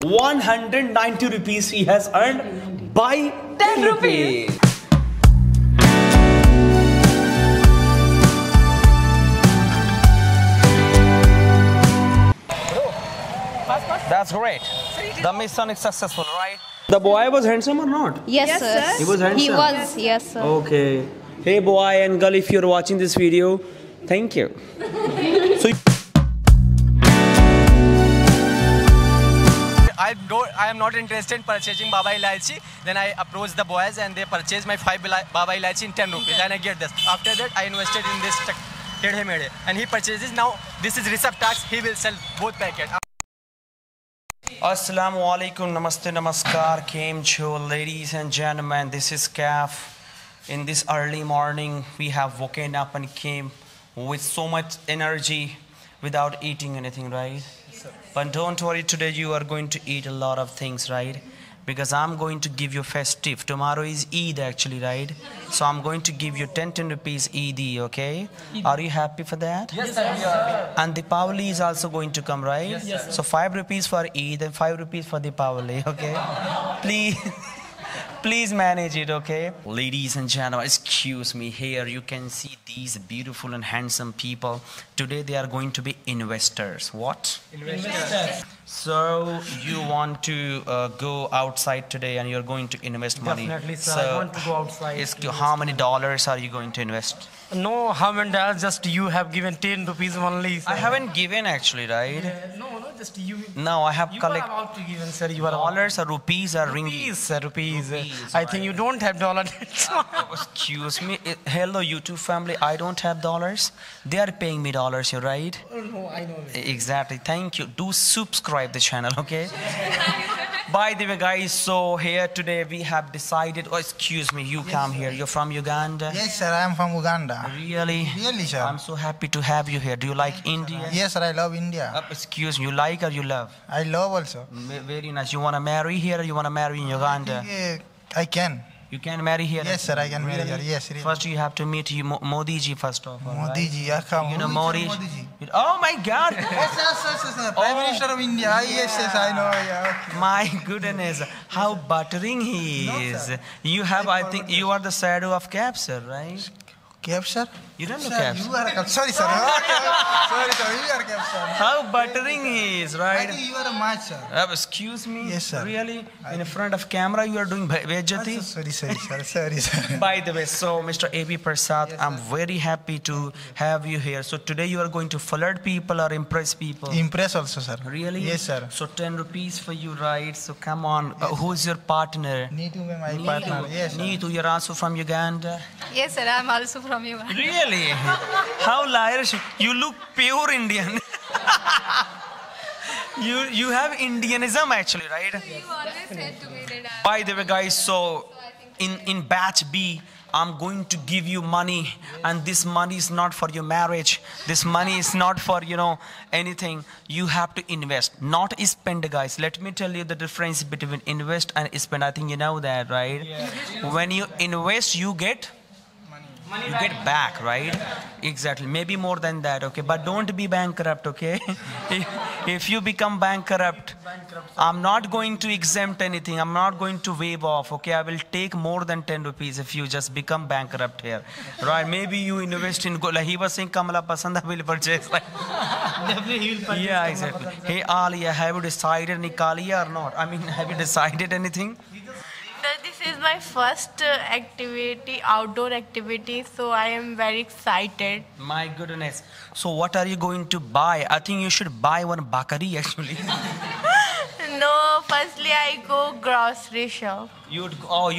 190 rupees he has earned by 10 rupees. That's great. The mission is successful, right? The boy was handsome or not? Yes, sir. He was handsome? He was, yes, sir. Okay. Hey boy and girl, if you're watching this video, thank you. So I am not interested in purchasing Baba Ilaichi. Then I approach the boys and they purchase my 5 Baba Ilaichi in 10 rupees and I get this. After that I invested in this Tedhe Mede and he purchases. Now this is receipt tax. He will sell both packets. Assalamu alaikum, namaste, namaskar, Kem Cho, ladies and gentlemen, this is Kaf. In this early morning, we have woken up and came with so much energy without eating anything, right? Yes, sir. But don't worry, today you are going to eat a lot of things, right? Because I'm going to give you festive. Tomorrow is Eid actually, right? So I'm going to give you 10 rupees Eid, okay? Are you happy for that? Yes, sir. And Deepavali is also going to come, right? Yes, so 5 rupees for Eid and 5 rupees for Deepavali, okay? Please manage it, okay? Ladies and gentlemen, excuse me, here you can see these beautiful and handsome people. Today they are going to be investors. What? Investors. So you want to go outside today and you're going to invest money. Definitely, sir. So I want to go outside. How many dollars are you going to invest? No, how many dollars? Just you have given 10 rupees only, sir. I haven't given actually, right? No, just you. No, I have collected. You are about to give, sir. You are Dollars or rupees or ringgit? Rupees, sir, rupees. I think you don't have dollars. Excuse me. Hello, YouTube family. I don't have dollars. They are paying me dollars, you're right? Oh, no, I know. Exactly. Thank you. Do subscribe the channel, okay? By the way, guys, so here today we have decided. Oh, excuse me. You come here. You're from Uganda? Yes, sir. I am from Uganda. Really? Really, sir. I'm so happy to have you here. Do you like India? Yes, sir. I love India. Excuse me. You like or you love? I love also. Very nice. You want to marry here or you want to marry in Uganda? I can. You can marry here? Yes, sir. I can marry here. Yes, really. First, you have to meet Modi ji first of all. Modi ji, You know Modi ji? Oh my God! Yes. Prime Minister of India. Yes, I know. Yeah, okay. My goodness, how buttering he is. You have, I think, you are the shadow of Cap, sir, right? Cap, sir? You don't know Sir, Cap. you are a Cap. Sorry, sir. Sorry, sir. You are a Cap, sir. How buttering he is, I right? think you are a match, sir. Excuse me? Yes, sir. Really? In front of camera, you are doing Bejati? Sorry, sir. Sorry, sir. By the way, so Mr. A.B. Prasad, yes, I'm very happy to have you here. So today you are going to flirt people or impress people? Impress also, sir. Really? Yes, sir. So 10 rupees for you, right? So come on. Who is your partner? Neetu, my partner. Yes, sir. Neetu, you're also from Uganda? Yes, sir. I'm also from Uganda. Really? How Irish? You look pure Indian. you have Indianism actually, right? You always said to me that By the way, guys, so in batch B, I'm going to give you money, and this money is not for your marriage. This money is not for, anything. You have to invest, not spend, guys. Let me tell you the difference between invest and spend. I think you know that, right? Yeah. When you invest, you get money back, right? Exactly. Maybe more than that, okay? But don't be bankrupt, okay? If you become bankrupt, I'm not going to exempt anything. I'm not going to waive off, okay? I will take more than 10 rupees if you just become bankrupt here, right? Maybe you invest in gold. Like he was saying, Kamala Pasanda will purchase. Definitely he will purchase. Yeah, exactly. Hey, Alia, have you decided Nikalia or not? I mean, have you decided anything? This is my first activity, outdoor activity, so I am very excited. My goodness. So what are you going to buy? I think you should buy one bakari actually. No, firstly I go grocery shop. You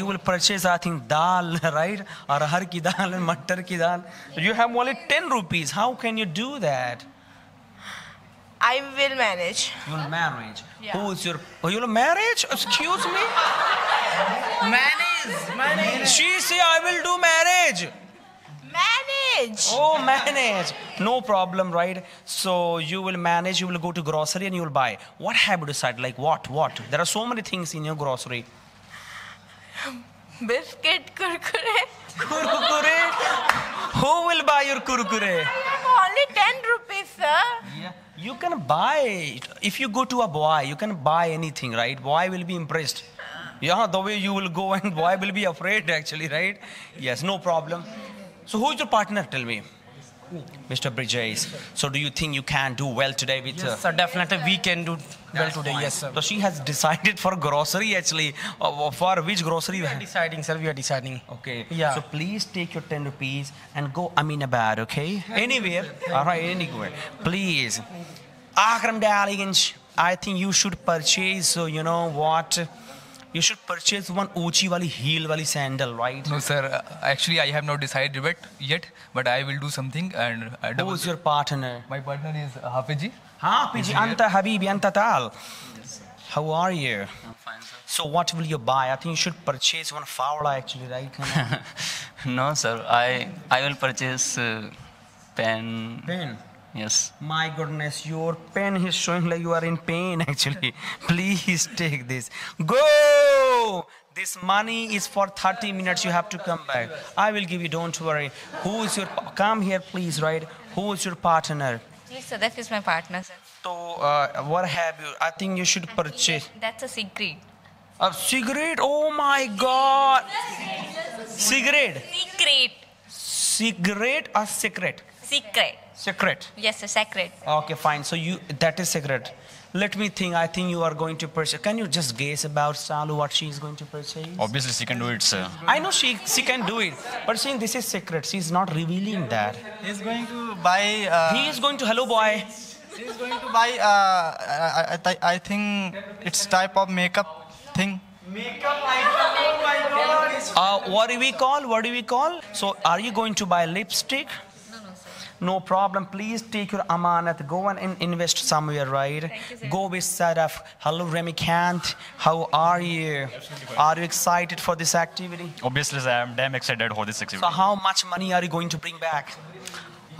will purchase, I think, dal, right? Arhar ki dal and mattar ki dal. You have only 10 rupees. How can you do that? I will manage. You will manage. Yeah. Who is your... Oh, you will marriage? Excuse me? Manage. She say, I will do marriage. Manage. Oh, manage. No problem, right? So you will manage, you will go to grocery and you will buy. What have you decided? Like what? There are so many things in your grocery. Biscuit, kurkure. Kurkure? Who will buy your kurkure? Only 10 rupees, sir. Yeah. You can buy, if you go to a boy, you can buy anything, right? Boy will be impressed. Yeah, the way you will go and boy will be afraid actually, right? Yes, no problem. So who is your partner? Tell me. Mr. Brijesh. So do you think you can do well today with her? Yes, sir, definitely we can do well today. Yes, sir. So she has decided for grocery actually. For which grocery? We are deciding, sir. We are deciding. Okay. Yeah. So please take your 10 rupees and go Aminabad, okay? Anywhere. All right, anywhere. Please. Akram Dalligans, I think you should purchase, so you know what? You should purchase one Uchi wali heel wali sandal, right? No, sir. Actually, I have not decided yet, but I will do something. And Who's your partner? my partner is Hafiji. Ha, Piji, Anta Habibi, Anta Tal. How are you? I'm fine, sir. So what will you buy? I think you should purchase one Fowler actually, right? No, sir. I will purchase pen. Pen. Yes. My goodness, your pen is showing like you are in pain actually. Please take this. Go! This money is for 30 minutes. You have to come back. I will give you, don't worry. Who is your, come here please, right? Who is your partner? Yes, sir, that is my partner, sir. So, what have you? I think you should purchase. That's a secret. A cigarette? Oh my God! Cigarette? Secret. Cigarette or secret? Secret. Secret. Yes, sir, secret. Okay, fine. So that is secret. Let me think. I think you are going to purchase. Can you just guess about Salu what she is going to purchase? Obviously, she can do it, sir. I know she can do it, but saying this is secret. She's not revealing that. He's going to buy. He is going to hello boy. He's going to buy. I think it's type of makeup thing. Makeup item. Oh my God. What do we call? What do we call? So are you going to buy lipstick? No problem. Please take your amanat. Go and invest somewhere, right? Thank you, sir. Go with Sadaf. Hello, Remikant. How are you? Are you excited for this activity? Obviously, sir, I am damn excited for this So activity. how much money are you going to bring back?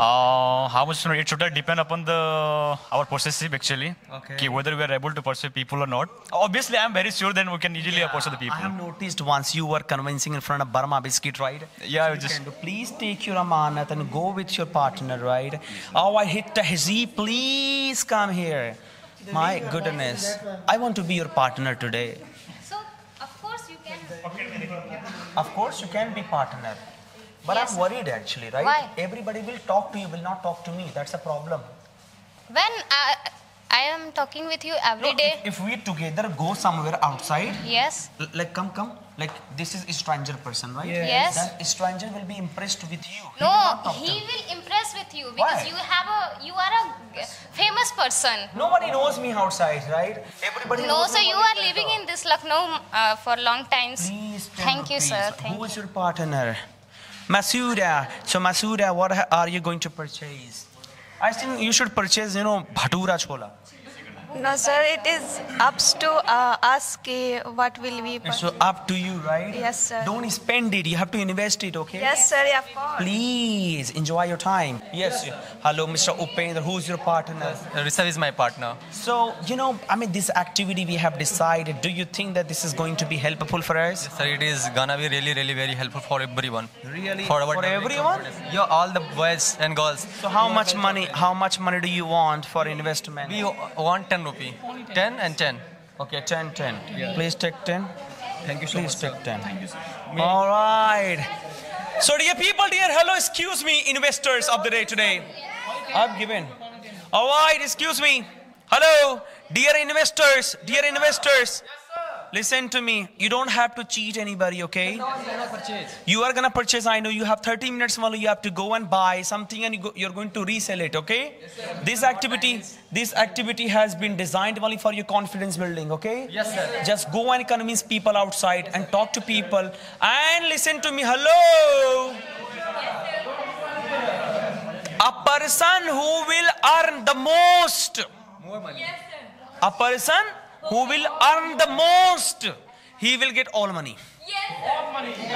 How much? It should depend upon our possessive actually. Okay. Okay, whether we are able to pursue people or not. Obviously, I am very sure then we can easily pursue the people. I have noticed once you were convincing in front of Burma Biscuit, right? Yeah, I You just can do. Please take your amanat and go with your partner, right? Oh, I hit Tahzeeb. Please come here. My goodness. I want to be your partner today. So, of course, you can. Of course, you can be partner. But Yes. I'm worried actually, right? Why? Everybody will talk to you, will not talk to me. That's a problem. When I am talking with you every No, day. if we together go somewhere outside, Yes. like come, like this is a stranger person, right? Yes. Then a stranger will be impressed with you. He No, will not talk to he you. will impress with you because Why? you are a famous person. Nobody knows me outside, right? Everybody No, knows so me you only are in living Lucknow. in this Lucknow for long times. Please, Thank you, sir. Thank Who is you. your partner? Masuda. So Masuda, what are you going to purchase? I think you should purchase, bhatura chola. No, sir, it is up to us what will we It's so up to you, right? Yes, sir. Don't spend it. You have to invest it, okay? Yes, sir, of course. Please enjoy your time. Yes. Hello, Mr. Upendra. Who's your partner? Rishabh is my partner. So, this activity we have decided. Do you think that this is going to be helpful for us? Sir, it is gonna be really, really very helpful for everyone. Really? For our everyone? Yeah, all the boys and girls. So how much money? How much money do you want for investment? We want 10 rupee. 10 and 10. Okay, 10. Please take 10. Thank you so much. Please take 10. All right. So, dear people, dear, hello, excuse me, investors of the day today. I've given. All right, excuse me. Hello, dear investors, listen to me. You don't have to cheat anybody, okay? You are gonna purchase. I know you have 30 minutes only. You have to go and buy something, and you're going to resell it, okay? This activity has been designed only for your confidence building, okay? Yes, sir. Just go and convince people outside and talk to people and listen to me. Hello. A person who will earn the most. More money. A person who will earn the most, he will get all money.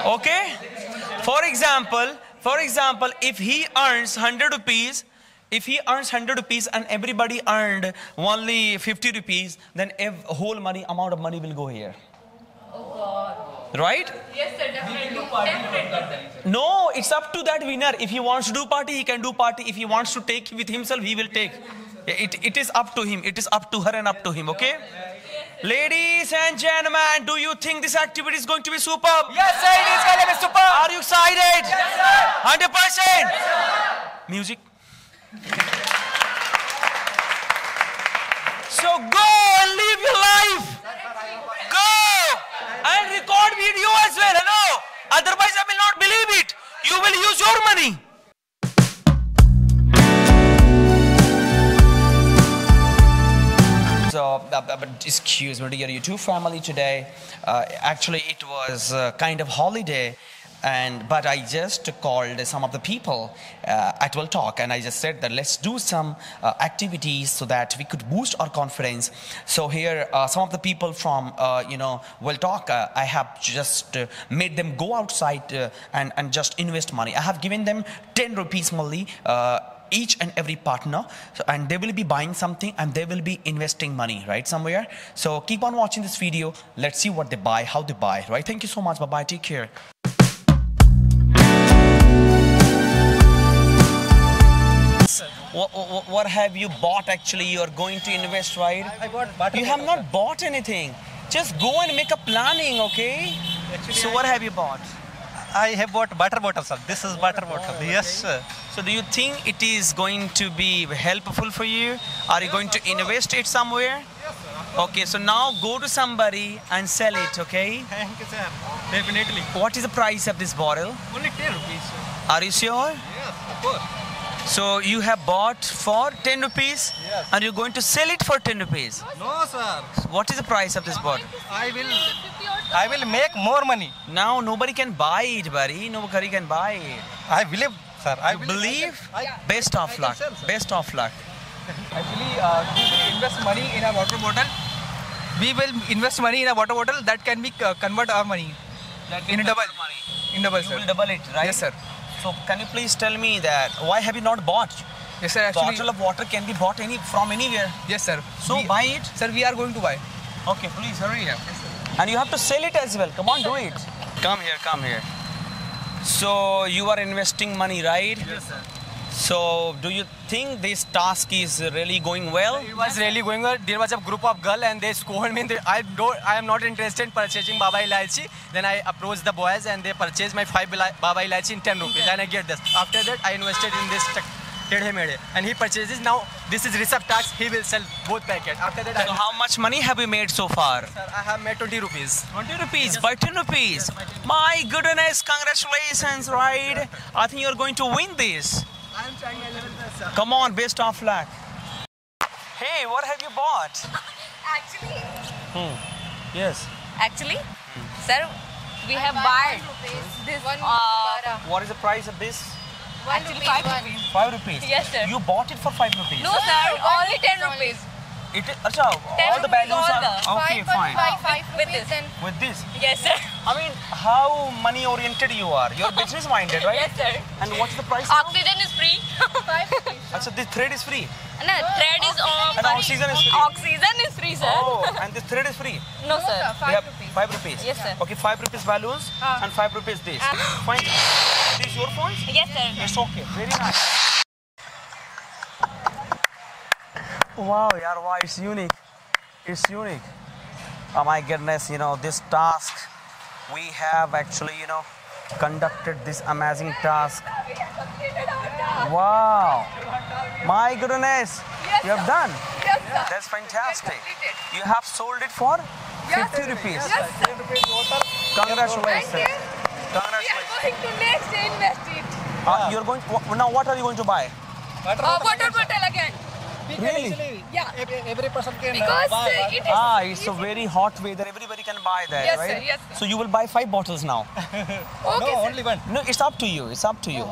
Okay? For example, if he earns 100 rupees, and everybody earned only 50 rupees, then whole amount of money will go here. Right? Yes, sir, definitely. No, it's up to that winner. If he wants to do party, he can do party. If he wants to take with himself, he will take. It is up to him. It is up to her and up to him, okay? Ladies and gentlemen, do you think this activity is going to be superb? Yes, sir, it is going to be super. Are you excited? Yes, sir. 100%? Music. So go and live your life. Go and record video as well. Hello? Otherwise, I will not believe it. You will use your money. So, excuse me, dear YouTube family, today, actually it was kind of holiday, but I just called some of the people at Will Talk, and I just said that let's do some activities so that we could boost our confidence. So here, some of the people from, Will Talk, I have just made them go outside and just invest money. I have given them 10 rupees only, each and every partner, and they will be buying something and they will be investing money right somewhere. So keep on watching this video. Let's see what they buy, how they buy, right? Thank you so much. Bye bye, take care. What have you bought? Actually, you are going to invest, right? I bought butter. You have not bought anything. Just go and make a planning, okay? Actually, So what have you bought? I have bought butter bottle, sir. This is butter bottle. Yes, sir. So do you think it is going to be helpful for you? Are you going to invest it somewhere? Okay, so now go to somebody and sell it, okay? Thank you, sir. Definitely. What is the price of this bottle? Only 10 rupees, sir. Are you sure? Yes, of course. So you have bought for 10 rupees Yes. and you're going to sell it for 10 rupees. No, sir. What is the price of this bottle? I will make more money. Now nobody can buy it, buddy. Nobody can buy it. I believe, sir. I Believe? Best of luck. sell, sir. Best of luck. Actually, we will invest money in a water bottle. We will invest money in a water bottle that can be convert our money in a double. In double, You sir. will double it, right? Yes, sir. So can you please tell me that why have you not bought? Yes, sir. Actually, Bottle of water can be bought from anywhere. yes, sir. So buy it. Sir, we are going to buy. Okay, please hurry up. And you have to sell it as well. Come on, do it. Come here, come here. So you are investing money, right? Yes, sir. So do you think this task is really going well? It was really going well. There was a group of girls and they scolded me. I am not interested in purchasing Baba Ilaichi. Then I approached the boys and they purchased my 5 Baba Ilaichi in 10 rupees. And I get this. After that, I invested in this Tedhe Mede. And he purchases. Now, this is receipt tax. He will sell both packets. After that, So how much money have you made so far? sir, I have made 20 rupees. 20 rupees, by 10 rupees. My goodness, congratulations, right? I think you're going to win this. I am trying my level best, sir. Come on, best of luck. Hey, what have you bought? Yes. Actually, sir, we have bought this. What is the price of this? Actually, 5 rupees. 5 rupees. Yes, sir. You bought it for 5 rupees. No, sir, only 10 rupees. It is, Acha, all the values all are the- okay, fine. With this. With this, Yes, sir. I mean, how money oriented you are? You're business minded, right? Yes, sir. And what's the price? now? Oxygen is free. Acha, this thread is free. No, thread is all. And oxygen is free. Oxygen is free, sir. Oh, and this thread is free. No, sir. They have 5 rupees. Yes, sir. Okay, 5 rupees balloons and 5 rupees this. Fine. These your phones? Yes, sir. It's okay. Very nice. Wow, yaar, wow, it's unique. It's unique. Oh my goodness, this task, we have actually, conducted this amazing task. Wow. My goodness. You have done. That's fantastic. You have sold it for 50 rupees. Congratulations. Congratulations. to next invest it. You're going. Now, what are you going to buy? Water bottle again. Really? Yeah. Every person can Because it is. It's a very hot weather. Everybody can buy that, Yes, right? sir, yes, sir. So you will buy 5 bottles now. Okay, sir. only one. No, it's up to you. It's up to you.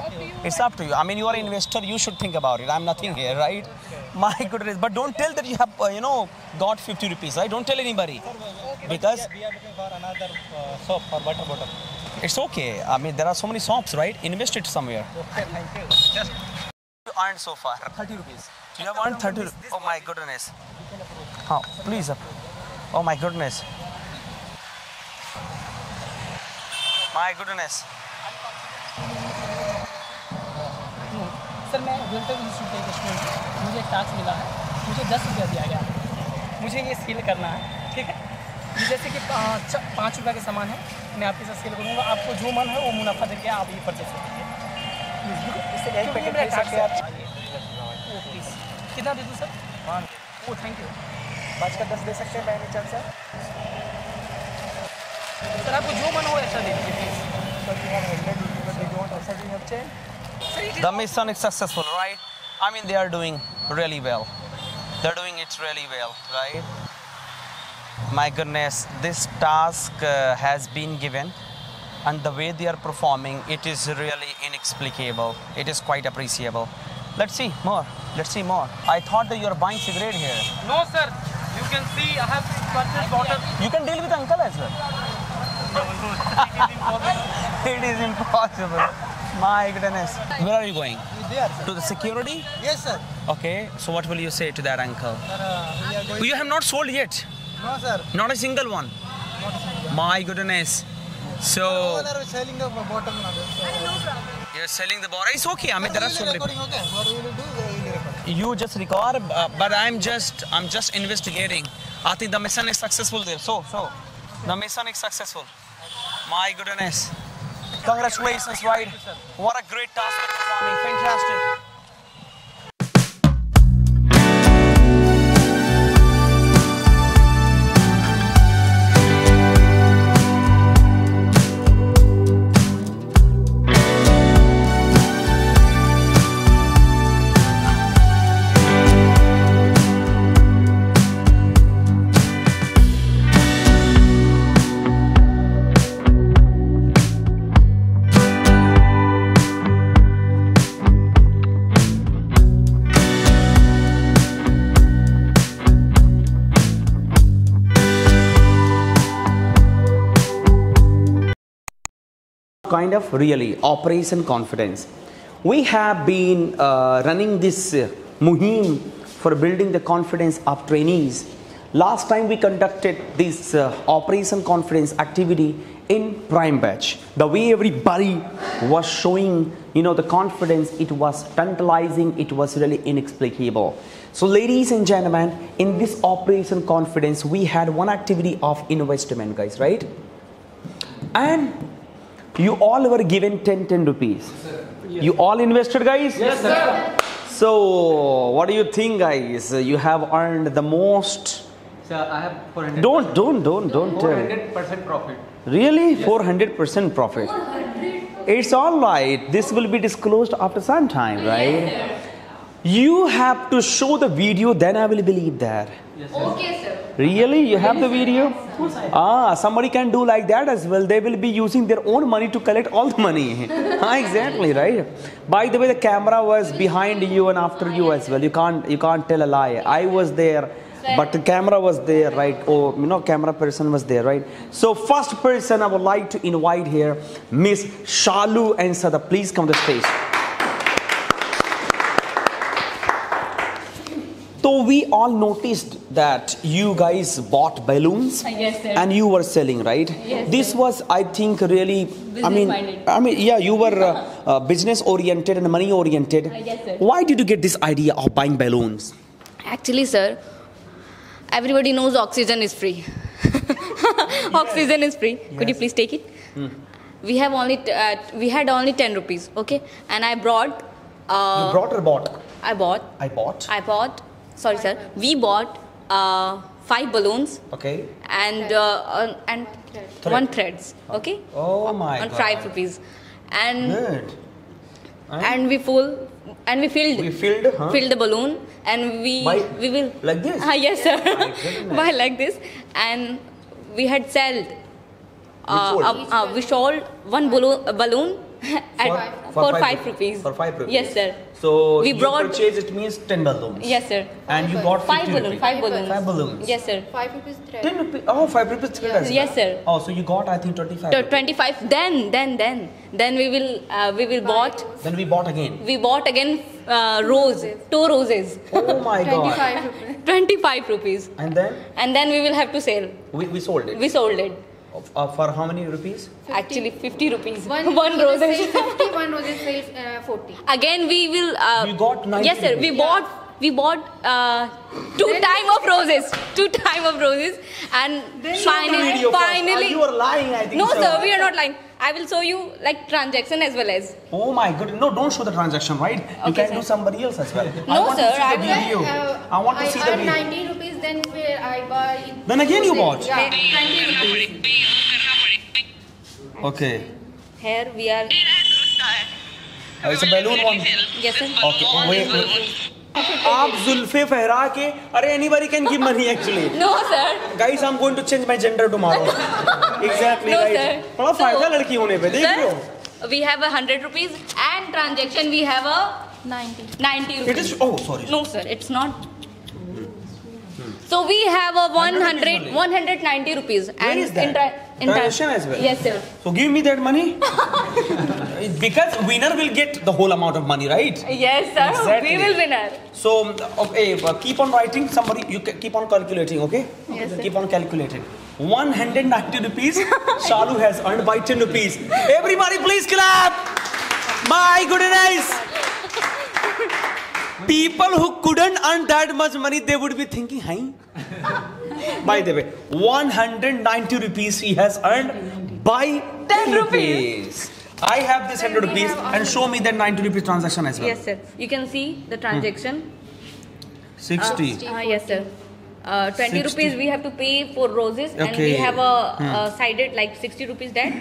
It's up to you. I mean, you are an investor. You should think about it. I'm nothing here, right? My goodness. But don't tell that you have, got 50 rupees, right? Don't tell anybody. Because We are looking for another soap for butter bottle. it's okay. I mean, there are so many shops, right? Invest it somewhere. Okay, thank you. Just You earned so far? 30 rupees. You have earned 30. Oh my goodness. Oh, please. Oh my goodness. My goodness. Sir, मैं realtor institute एक student, मुझे एक task मिला है, मुझे 10 रुपया दिया गया, मुझे ये सेल करना है, ठीक है। ये जैसे कि 5 रुपये का सामान है, मैं आपके साथ सेल करूँगा, आपको जो मन है वो मुनाफा देके आप ये परचेज करेंगे। इससे एक पैकेट ले सकते हैं आप। ओ प्लीज़, कितना दे दूँ सर? O thank you. 5 का 10 दे सकते हैं बाय चांस सर? सर आपको जो मन हो ऐसा दे दीजिए please. The mission is successful, right? I mean, they are doing really well. They're doing it really well, right? My goodness, this task has been given, and the way they are performing, it is really inexplicable. It is quite appreciable. Let's see more. Let's see more. I thought that you are buying cigarette here. No sir, you can see I have purchased bottle. You can deal with uncle as well. It is impossible. My goodness. Where are you going? There. To the security? Yes, sir. Okay. So what will you say to that uncle? Sir, we are going. You have not sold yet. No, sir. Not a single one. Not a single one. My goodness. So. No, they are selling the bottle now. You're selling the bottle. It's okay. I mean, there are so many. Recording, okay. What we will do, we will record. You just record, but I'm just investigating. I think the mission is successful there. So the mission is successful. My goodness. Congratulations, right? What a great task you're performing. Fantastic. Kind of really Operation Confidence. We have been running this muhim for building the confidence of trainees. Last time we conducted this Operation Confidence activity in Prime Batch. The way everybody was showing, the confidence, it was tantalizing, it was really inexplicable. So ladies and gentlemen, in this Operation Confidence, we had one activity of investment, guys, right? And you all were given 10 rupees. Yes. You all invested, guys? Yes, sir. So, what do you think, guys? You have earned the most. Sir, I have 400. Don't tell. 400% profit. Really? Yes. 400% profit. 400. It's all right. This will be disclosed after some time, right? Yes, you have to show the video, then I will believe that. Yes, sir. Okay, sir. Really? You have the video? Somebody can do like that as well. They will be using their own money to collect all the money. Exactly, right? By the way, the camera was behind you and after you as well. You can't tell a lie. I was there, but the camera was there, right? Oh, camera person was there, right? So first person I would like to invite here, Miss Shalu and Sada. Please come to the stage. So we all noticed that you guys bought balloons. Yes, sir. And you were selling, right? Yes, this sir. was, I think, really. Yeah, you were business oriented and money oriented. Yes, sir. Why did you get this idea of buying balloons? Actually, sir, everybody knows oxygen is free. Oxygen is free. Yes. Could you please take it? We had only 10 rupees, okay? And I brought. You brought or bought? I bought. Sorry, sir. We bought 5 balloons. Okay. And one threads. Okay. Oh my God. On 5 rupees. And good. And we filled the balloon, and we will like this. Yes, sir. By like this, and we had sold. We sold one balloon for 5 rupees. For 5 rupees. Yes, sir. So we purchased, it means 10 balloons. Yes, sir. And you bought 5 balloons. 5 balloons. 5 balloons. Yes, sir. 5 rupees thread. 10 rupees. Oh, 5 rupees thread. Yes, sir. Oh, so you got, I think, 25. 25. Then we will bought. Then we bought again. We bought again 2 roses. Oh my God. 25 rupees. And then? And then we will have to sell. We sold it. We sold it. For how many rupees? Actually, 50 rupees. One rose. sale 50, one rose sale 40. Again, we will. You got 90 Yes, sir. rupees. We bought 2 time of roses. 2 time of roses, and finally. You are lying, I think. No, so. sir. We are not lying. I will show you like transaction as well as. Oh my goodness! No, don't show the transaction, right? You Okay, can do sir. somebody else as well. No, I want sir, To see I the will- video. I want to see the I video. 90 rupees, then I buy. Then again you bought? Yeah, 20 rupees. Okay. Here we are. It's a balloon one. Yes, sir. Okay. Wait. आप जुल्फे फहरा के अरे anybody can give money actually. No, sir. Guys, I'm going to change my gender tomorrow. Exactly No, right. sir. बड़ा फायदा लड़की होने पे देख रहे हो. Sir, we have 100 rupees and transaction we have a 90 rupees. It is. Oh, sorry. No, sir, it's not. So we have a 190 rupees. Where is that? Transaction as well. Yes, sir. So give me that money. Because winner will get the whole amount of money, right? Yes, sir. Exactly. We will winner. So, okay, keep on writing. Somebody, you keep on calculating, okay? Yes, sir. Keep on calculating. 190 rupees. Shalu has earned by 10 rupees. Everybody, please clap. My goodness. People who couldn't earn that much money, they would be thinking, "Hey." By the way, 190 rupees he has earned by 10 rupees. I have this 100 rupees and show me that 90 rupees transaction as well. Yes, sir. You can see the transaction. 60. Yes, sir. 20 rupees we have to pay for roses, and we Okay. have a sided like 60 rupees that,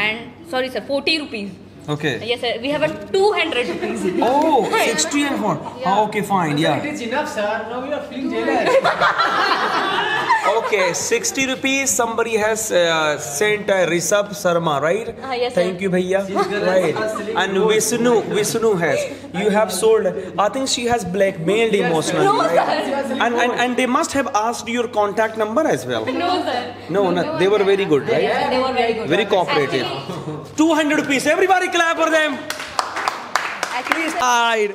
and sorry, sir, 40 rupees. Okay. Yes, sir. We have a 200 rupees. Oh, 60 and 4. Oh, okay, fine, yeah. It is enough, sir. Now you are feeling jealous. Okay, 60 rupees. Somebody has sent Rishabh Sharma, right? Yes, sir. Thank you, bhaiya. Right. And Vishnu has. You have sold. I think she has blackmailed emotionally. No, right? sir. And they must have asked your contact number as well. No, sir. No, they were very good, right? Yes, they were very good. Very cooperative. 200 rupees. Everybody clap for them. Right.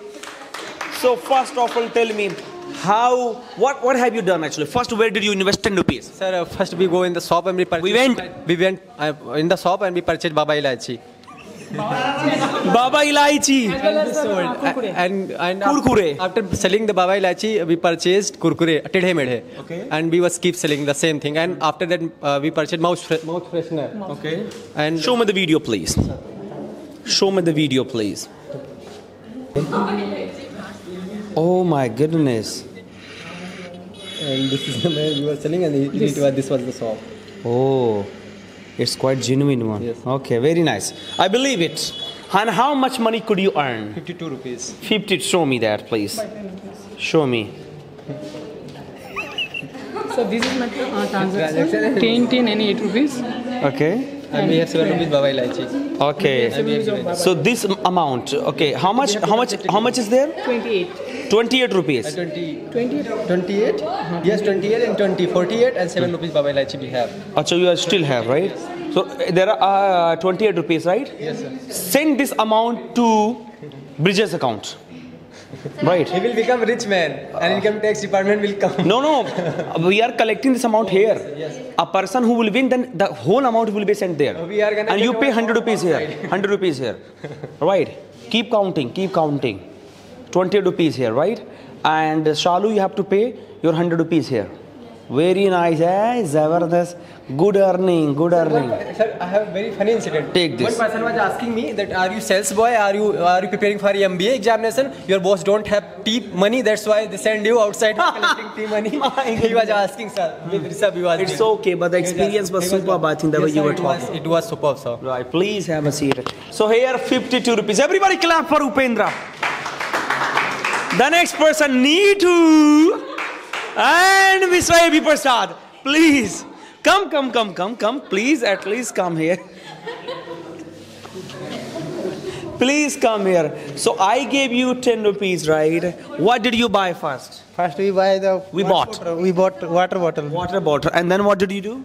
So first of all, tell me, what have you done actually? First, where did you invest 10 rupees? Sir, first we go in the shop and we purchase. We went in the shop and we purchased Baba Ilaichi. Baba Ilaichi. And Kurkure. after selling the Baba Ilaichi, we purchased Kurkure, Tedhe Medhe. Okay. And we was keep selling the same thing. And after that, we purchased mouth freshener. Okay. And show me the video, please. Show me the video, please. Oh my goodness. And this is the man we were selling, and this was the shop. Oh, it's quite genuine one. Yes. Okay, very nice. I believe it. And how much money could you earn? 52 rupees. 50. Show me that, please. Show me. So this is my transaction. 10 and 8 rupees. Okay. And we have 7 rupees Baba Ilaichi. Okay. So this amount. Okay. How much is there? 28. 28 rupees. 28? Yes, 28 and 20. 48 and 7 rupees Baba Ilaichi we have. So you still have, right? So there are 28 rupees, right? Yes, sir. Send this amount to Bridges account. Right. He will become rich man, and income tax department will come. No. We are collecting this amount here. Yes. A person who will win, then the whole amount will be sent there. We are gonna and you take pay our 100 rupees here. outside. 100 rupees here. Right. Keep counting. 20 rupees here, right? And Shalu, you have to pay your 100 rupees here. Very nice, eh? Zabardast. Good earning. Sir, I have a very funny incident. Take this. One person was asking me that, are you sales boy? Are you preparing for MBA examination? Your boss don't have tea money, that's why they send you outside for collecting tea money. He was asking, sir. It's okay, but the experience was superb, I think, the way you were talking. It was superb, sir. Right, please have a seat. So here, 52 rupees. Everybody clap for Upendra. The next person, Neetu and Mr. A.B. Prasad. Please, come. Please, at least come here. Please come here. So I gave you 10 rupees, right? What did you buy first? First we buy the. We bought water bottle. Water bottle. And then what did you do?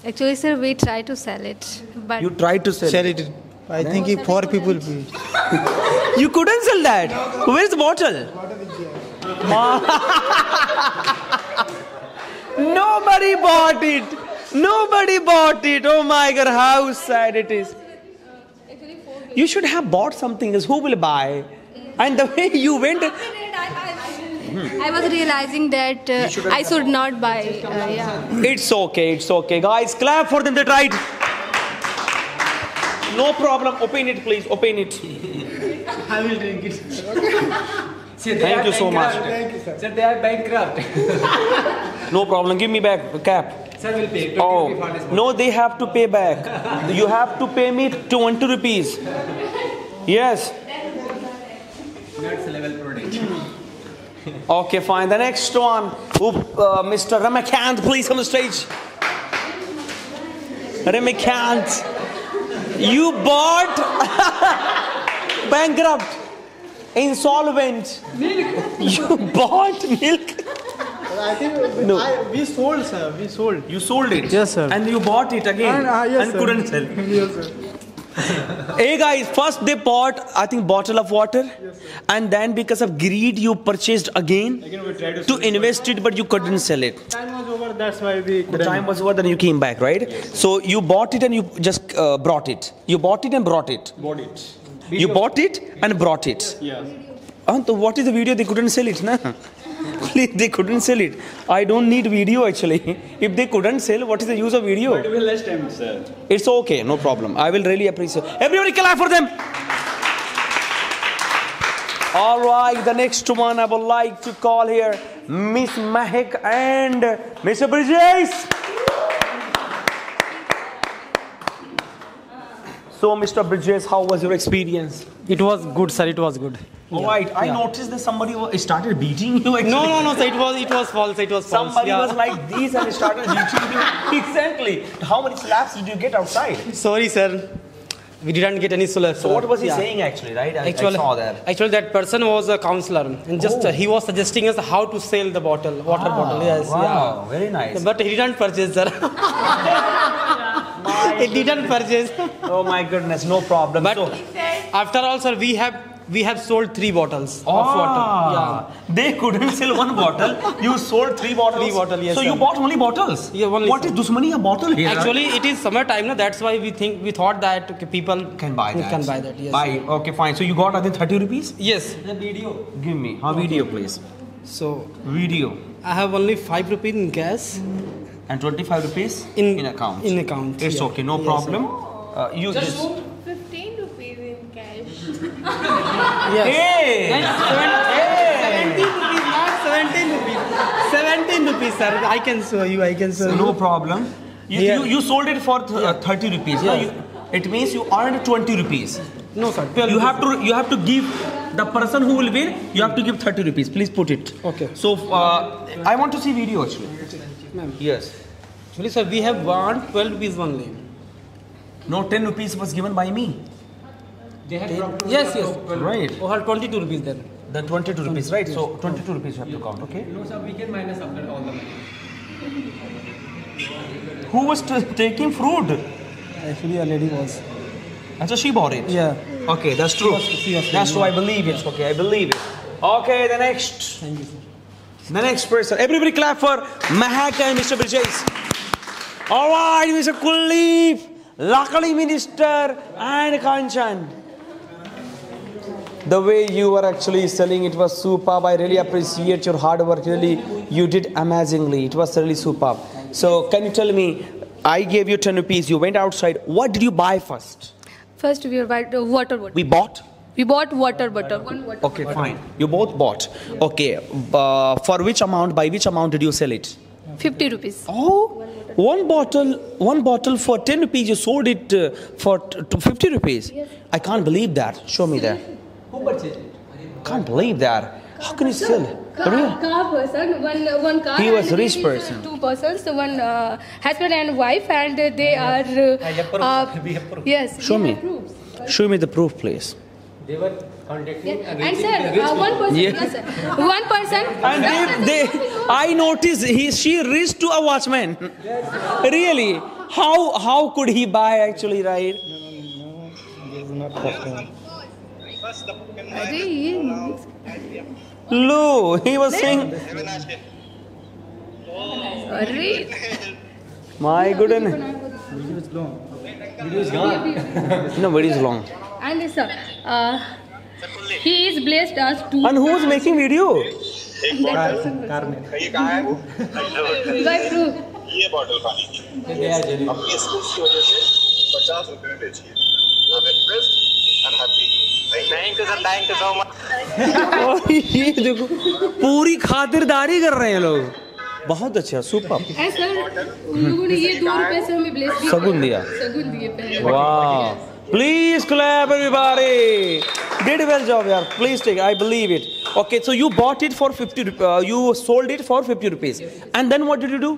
Actually, sir, we try to sell it, but You tried to sell it. I think if 4 people. You couldn't sell that. Where's the bottle? Nobody bought it. Nobody bought it. Oh my God, how sad it is. You should have bought something else. Who will buy? And the way you went. I was realizing that I should not buy. Yeah. It's okay, it's okay. Guys, clap for them, they tried. No problem. Open it, please. Open it. I will drink it. Thank you so much. Thank you, sir. Sir, they are bankrupt. No problem. Give me back the cap. Sir will pay. Oh, no, they have to pay back. You have to pay me 20 rupees. Yes. Next level product. Okay, fine. The next one, Mr. Ramakant, please come on the stage. Ramakant, you bought bankrupt, insolvent. You bought milk. I think we sold, sir. We sold. You sold it. Yes, sir. And you bought it again Yes, and sir. couldn't sell. Yes, sir. Hey guys, first they bought, I think, bottle of water, and then because of greed, you purchased again We tried to invest it, but you couldn't sell it. Time was over. That's why we. The time was over, then you came back, right? So you bought it and you just brought it. You bought it and brought it. Bought it. You bought it and brought it. Yeah. So what is the video? They couldn't sell it, na? They couldn't sell it. I don't need video actually. If they couldn't sell, what is the use of video? But we last time, sir. It's okay, no problem. I will really appreciate. Everybody clap for them. All right, the next one I would like to call here Miss Mahek and Mr. Brijesh. So, Mr. Brijesh, how was your experience? It was good, sir. It was good. All right, I noticed that somebody started beating you. Actually. No, sir. It was false. It was false. Somebody was like this and started beating you. Exactly. How many slaps did you get outside? Sorry, sir. We didn't get any slaps. So what was he saying actually, right? I saw that. Actually, that person was a counselor, and just he was suggesting us how to sell the water bottle. Yes, wow, very nice. But he didn't purchase, sir. He didn't purchase. Oh my goodness, no problem. But after all, sir, we have sold 3 bottles of water. Yeah. They couldn't sell 1 bottle. You sold 3 bottles. 3 bottles, yes. So you bought only bottles. Yeah, only. What is Dusmani a bottle here? Actually, it is summertime, no? That's why we thought that people can buy that. Can buy that. Yes. Buy. Okay, fine. So you got, I think, 30 rupees. Yes. The video. Give me. Video, please. So video. I have only 5 rupees in cash. And 25 rupees in account. In account. It's okay, no problem. You just 15 rupees in cash. Yes. Hey! 17 rupees, not 17 rupees. 17 rupees, sir. I can show you. No problem. You sold it for 30 rupees. Yes. It means you earned 20 rupees. No, sir. You have to give the person who will win. You have to give 30 rupees. Please put it. Okay. So I want to see video actually. Yes. Actually, sir, we have won 12 rupees only. No, 10 rupees was given by me. They had yes. Right. Or 22 rupees then. Then 22 rupees, right? So 22 rupees you have to count, okay? No, sir, we can minus after all the money. Who was taking fruit? Actually, a lady was. And so she bought it? Yeah. Okay, that's true. That's true, I believe it. Okay, I believe it. Okay, the next. Thank you, sir. The next person. Everybody clap for Mahak and Mr. Brijesh. All right, Mr. Kuldeep, Lakadi Minister and Kanchan. The way you were actually selling it was superb. I really appreciate your hard work. Really, you did amazingly. It was really superb. So can you tell me, I gave you 10 rupees. You went outside. What did you buy first? First, we bought water bottle. We bought? We bought water bottle. One water Okay, fine. You both bought. Okay. For which amount, by which amount did you sell it? 50 rupees. Oh, one bottle for 10 rupees. You sold it for 50 rupees. Yes. I can't believe that. Show me that. Who purchased it? Can't believe that. How can you sell? Car person, one car. He was and rich there is, person. 2 persons, one husband and wife, and they are. Yes. Show we me. have proofs. Show me the proof, please. They were contacting. Yeah. And sir, one person. Yeah. Yes, sir. One person. And I noticed she reached to a watchman. Really? How could he buy actually, right? No, this is not customer. Lou, he was saying. My goodness. Video is long. Video is gone. No, video is long. And sir, he is blessed us to. And who is making video? Car में By proof. ये bottle पानी की अपनी school की वजह से 50 रुपए में बेचिए। I'm impressed and happy. Thank you sir, thank you so much. ये देखो पूरी खातिरदारी कर रहे हैं लोग। बहुत अच्छा, सुपर। सर उन लोगों ने ये 2 रुपए से हमें ब्लेस किया। सगुन दिया। सगुन दिए पहले। Wow. Please clap everybody. Did a well job, yaar. Please take. I believe it. Okay, so you bought it for 50. You sold it for 50 rupees. And then what did you do?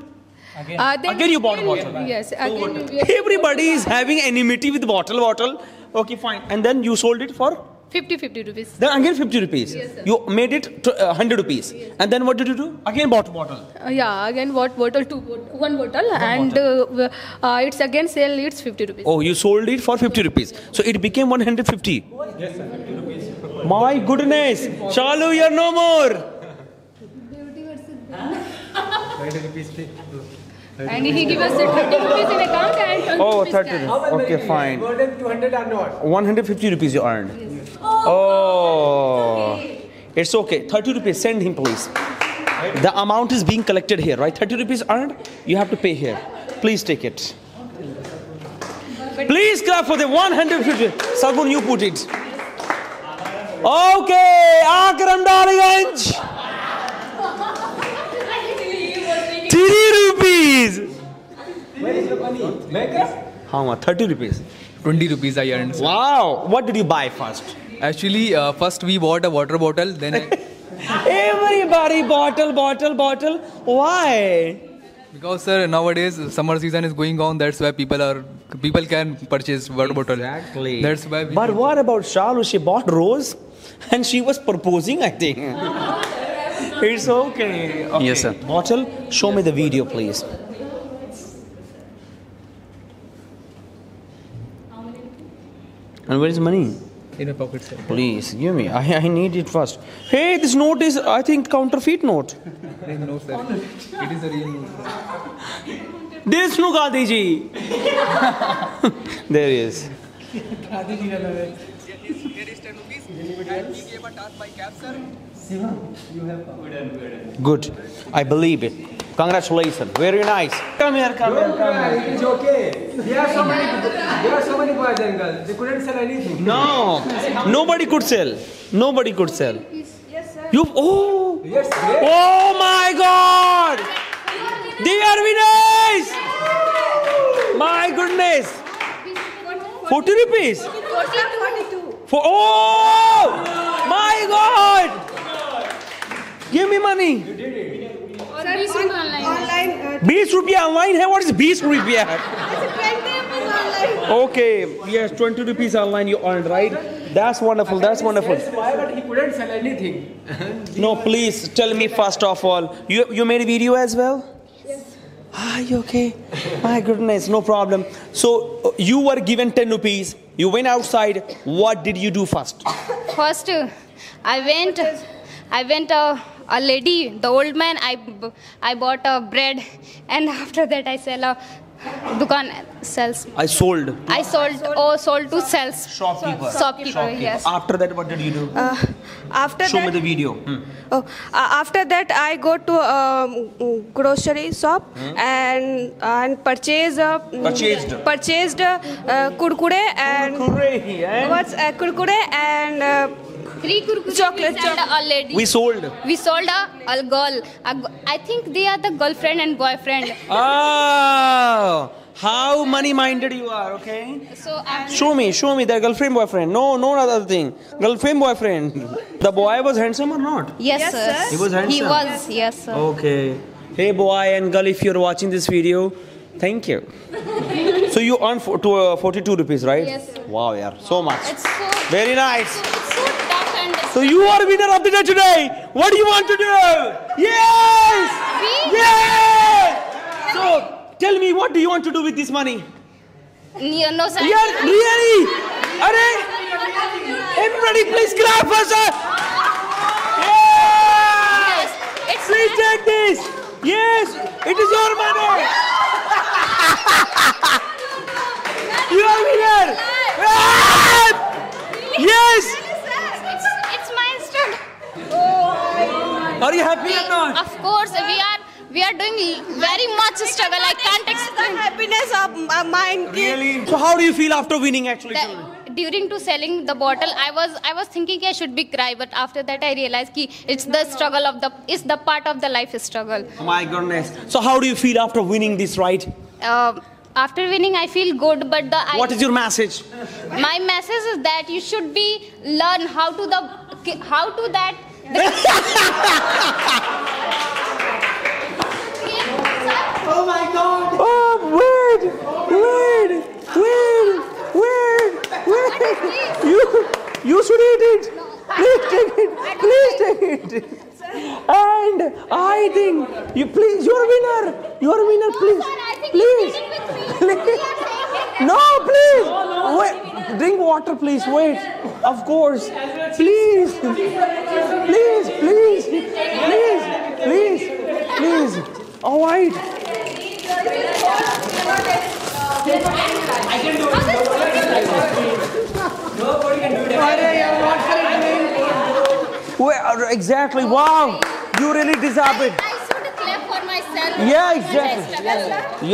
Again you bought a bottle. Yes. Again. Everybody is having enmity with bottle. Okay, fine. And then you sold it for? 50 rupees. Then again 50 rupees. Yes, sir. You made it 100 rupees. Yes. And then what did you do? Again bought bottle. Yeah, again bought bottle, one bottle, and it's again sell. It's 50 rupees. Oh, you sold it for 50 rupees. So it became 150. Yes sir, 50 rupees. My goodness. Shalu, you're no more. 30 rupees. And he gave us 30 rupees in account and 20 Oh, rupees 30 cash. rupees. Okay, fine. More than 200 or not? 150 rupees you earned. Oh. It's okay. 30 rupees. Send him, please. The amount is being collected here, right? 30 rupees earned. You have to pay here. Please take it. Please clap for the 150. Sagun, you put it. Okay. Akram Daliganj. 3 rupees. Where is the money? Make How much? 30 rupees. 20 rupees I earned. Wow. What did you buy first? Actually, first we bought a water bottle, then Everybody bottle. Why? because sir nowadays summer season is going on, that's why people can purchase water bottle. Exactly. That's why. But what about Shalu? She bought rose and she was proposing, I think. It's okay. Yes, sir. Bottle, show me the video, please. And where is money? In a pocket, sir. Please, give me. I need it first. Hey, this note is, I think, counterfeit note. No, sir. It is a real note. This no Gandhi ji. There he is. Here is 10 rupees. And we gave a task by cab, sir. Good. I believe it. Congratulations. Very nice. Come here. It's okay. There are so many boys and girls. They couldn't sell anything. No. Nobody could sell. Yes, sir. You. Oh. Yes, great. Oh my God. They are winners. My goodness. 40 rupees. 42. Oh my God. Give me money. और 20 रुपए online 20 रुपया online है. What is 20 रुपया? Okay. Yes, 20 rupees online you earned, right? That's wonderful. That's wonderful. Why? But he couldn't sell anything. No, please tell me first of all. You made a video as well? Yes. Ah, you okay? My goodness, no problem. So you were given 10 rupees. You went outside. What did you do first? First, I went a lady, the old man, I bought a bread, and after that I sell a dukan sells. I sold. Sold to sales. Shopkeeper. Yes. After that, what did you do? After Show that, me the video. after that I go to a grocery shop and purchased kurkure and kurkure and 3 kurkure chocolate. and a lady. We sold. We sold a girl. I think they are the girlfriend and boyfriend. Oh, how money-minded you are, okay? So Show me their girlfriend, boyfriend. No other thing. Girlfriend, boyfriend. The boy was handsome or not? Yes, sir. He was handsome. He was, yes, sir. Okay. Hey, boy and girl, if you're watching this video, thank you. So you earned 42 rupees, right? Yes. Wow, yeah, so much. It's so Very nice. so tough and So you are winner of the day today. What do you want to do? Yes! Yes! So tell me, what do you want to do with this money? no, sir. Yeah, really? Arey! Everybody, please clap for sir. Yes! It's Please take this. Yes, it is your money. happiness of mine. Really? So how do you feel after winning actually? During to selling the bottle, I was thinking I should be cry, but after that I realized कि it's the struggle of it's the part of the life struggle. Oh my goodness. So how do you feel after winning this, right? After winning, I feel good, but what is your message? My message is that you should be learn how to that. Oh my God! Oh wait! You should eat it. Please take it. Please take it. And I think you're a winner. You're a winner. Please. No, please. Wait. Drink water, please. Wait. Of course. Please. All right. I can do it. Nobody can do it. Well, exactly. Wow. You really deserve it. I should clap for myself. Yeah, exactly.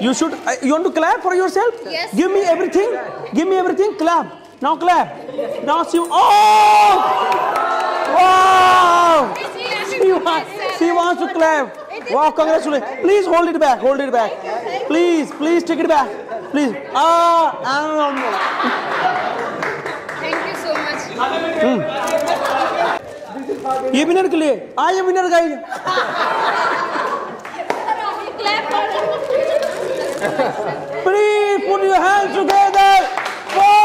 You should. You want to clap for yourself? Yes. Give me everything. Give me everything. Clap. Now clap. Now see. Oh! Wow! She wants to clap. Wow! Congratulations. Please hold it back. Hold it back. Please take it back. Please. Thank you so much. ये winner के लिए आइए winner guys Please put your hands together for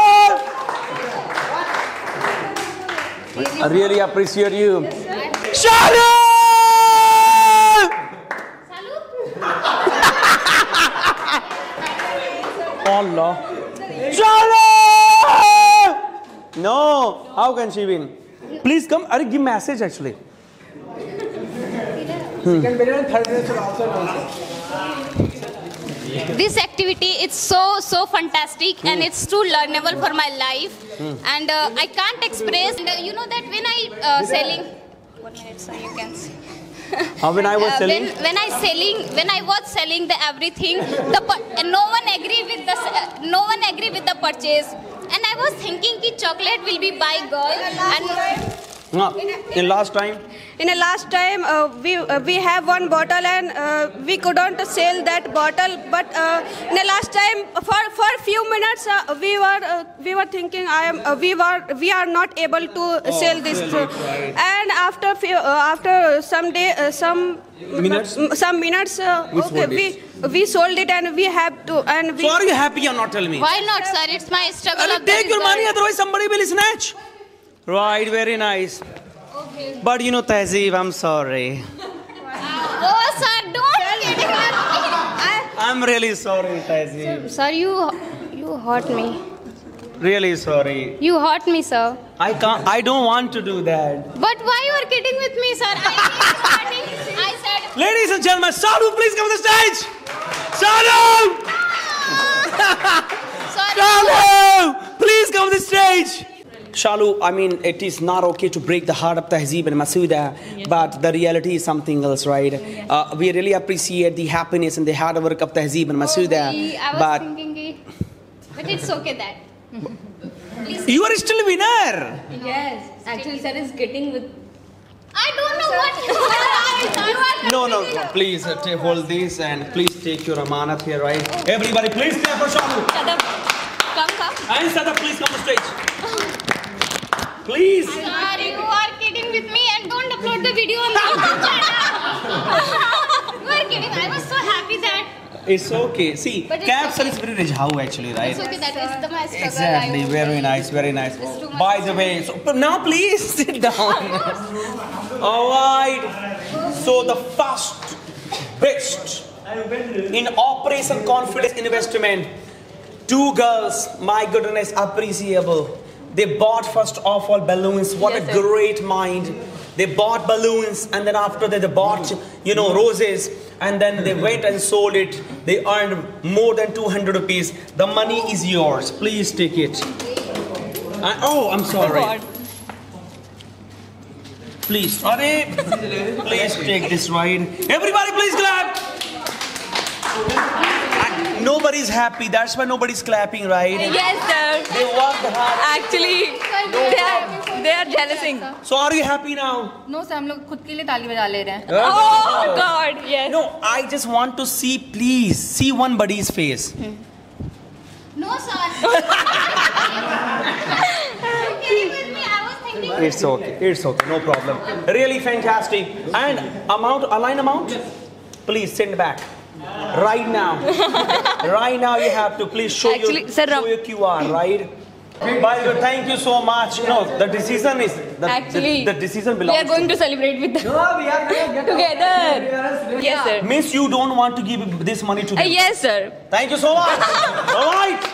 I really appreciate you. Shalu! Allah. Shalu! No, how can she win? Please come. Are give message actually. Second winner and third winner should also announce This activity it's so fantastic and it's too learnable for my life and I can't express. And, you know that when I selling. 1 minute, so you can see. When I was selling. When I was selling the everything, no one agree with the purchase, and I was thinking कि chocolate will be by girl and. In last time we have one bottle and we couldn't sell that bottle, but in the last time for few minutes we were thinking we are not able to sell this and after some minutes we sold it and we have to and so are you happy or not? Tell me. Why not, sir? It's my struggle. Take your money, otherwise somebody will snatch. Right, very nice. Okay. But you know, Tehzeeb, I'm sorry. Oh, sir, don't get it. I'm really sorry, Tehzeeb. Sir, you hurt me. Really sorry. You hurt me, sir. I don't want to do that. But why you are kidding with me, sir? I said. Ladies and gentlemen, Shalu, please come to the stage. Shalu! Shalu! Please come to the stage. Shalu, I mean, it is not okay to break the heart of Tehzeeb and Masooda, but the reality is something else, right? We really appreciate the happiness and the hard work of Tehzeeb and Masooda. I was thinking, but it's okay that. You are still a winner. Yes, actually, sir is getting with. I don't know what you are. No, please hold this and please take your amanat here, right? Everybody, please clap for Shalu. Come. And Sadaf, please come to stage. Please. Sir, you are kidding with me and don't upload the video on the YouTube channel. You are kidding. I was so happy that. It's okay. See, capsule is very rajhau actually, right? It's okay. That is the my struggle. Exactly. Very nice. Very nice. By the way, but now please sit down. All right. So the first best in Operation Confidence Investment, 2 girls. My goodness, appreciable. They bought first of all balloons. What a great mind. They bought balloons and then after that they bought, roses and then they went and sold it. They earned more than 200 rupees. The money is yours. Please take it. I'm sorry. Please, please take this ride. Everybody please clap. Nobody's happy. That's why nobody's clapping, right? Yes, sir. They worked hard. Actually, they are jealousing. So are you happy now? No, sir. हम लोग खुद के लिए ताली बजा ले रहे हैं. Oh God, yes. No, I just want to see, please, see one buddy's face. No, sir. It's okay, no problem. Really fantastic. And align amount, please send back. Right now you have to please show your QR, right? By the way, thank you so much. No, the decision is the decision belongs. We are going to celebrate with them. No, we are together. Yes, sir. Miss, you don't want to give this money to them. Yes, sir. Thank you so much. All right.